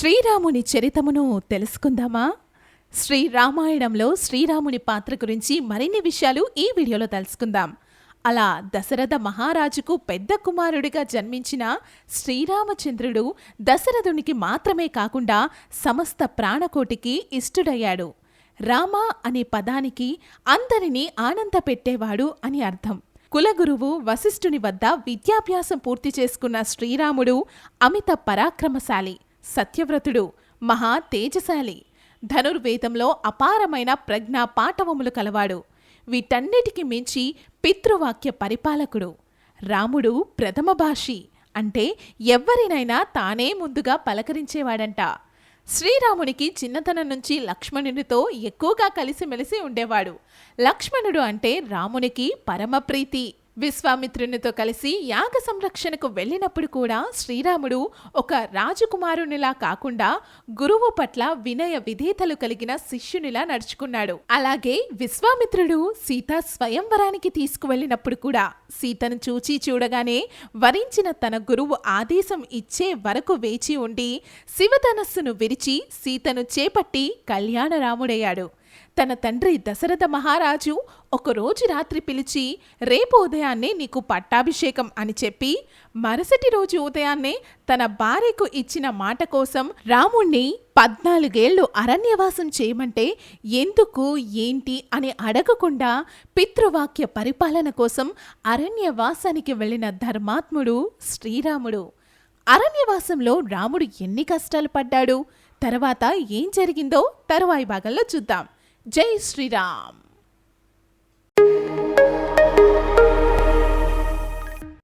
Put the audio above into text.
శ్రీరాముని చరితమును తెలుసుకుందామా? శ్రీరామాయణంలో శ్రీరాముని పాత్ర గురించి మరిన్ని విషయాలు ఈ వీడియోలో తెలుసుకుందాం. అలా దశరథ మహారాజుకు పెద్ద కుమారుడిగా జన్మించిన శ్రీరామచంద్రుడు దశరథునికి మాత్రమే కాకుండా సమస్త ప్రాణకోటికి ఇష్టుడయ్యాడు. రామ అనే పదానికి అందరినీ ఆనందపెట్టేవాడు అని అర్థం. కులగురువు వశిష్ఠుని వద్ద విద్యాభ్యాసం పూర్తి చేసుకున్న శ్రీరాముడు అమిత పరాక్రమశాలి, సత్యవ్రతుడు, మహా తేజశాలి, ధనుర్వేదంలో అపారమైన ప్రజ్ఞా పాటవములు కలవాడు. వీటన్నిటికి మించి పితృవాక్య పరిపాలకుడు. రాముడు ప్రథమ భాషి, అంటే ఎవ్వరినైనా తానే ముందుగా పలకరించేవాడంట. శ్రీరామునికి చిన్నతనం నుంచి లక్ష్మణునితో ఎక్కువగా కలిసిమెలిసి ఉండేవాడు. లక్ష్మణుడు అంటే రామునికి పరమప్రీతి. విశ్వామిత్రునితో కలిసి యాగ సంరక్షణకు వెళ్ళినప్పుడు కూడా శ్రీరాముడు ఒక రాజకుమారునిలా కాకుండా గురువు పట్ల వినయ విధేతలు కలిగిన శిష్యునిలా నడుచుకున్నాడు. అలాగే విశ్వామిత్రుడు సీత స్వయంవరానికి తీసుకువెళ్ళినప్పుడు కూడా సీతను చూడగానే వరించిన తన గురువు ఆదేశం ఇచ్చే వరకు వేచి ఉండి శివధనస్సును విరిచి సీతను చేపట్టి కళ్యాణరాముడయ్యాడు. తన తండ్రి దశరథ మహారాజు ఒకరోజు రాత్రి పిలిచి రేపు ఉదయాన్నే నీకు పట్టాభిషేకం అని చెప్పి మరుసటి రోజు ఉదయాన్నే తన భార్యకు ఇచ్చిన మాట కోసం రాముణ్ణి 14 ఏళ్లు అరణ్యవాసం చేయమంటే ఎందుకు ఏంటి అని అడగకుండా పితృవాక్య పరిపాలన కోసం అరణ్యవాసానికి వెళ్ళిన ధర్మాత్ముడు శ్రీరాముడు. అరణ్యవాసంలో రాముడు ఎన్ని కష్టాలు పడ్డాడు, తర్వాత ఏం జరిగిందో తరువాయి భాగంలో చూద్దాం. జై శ్రీరామ్.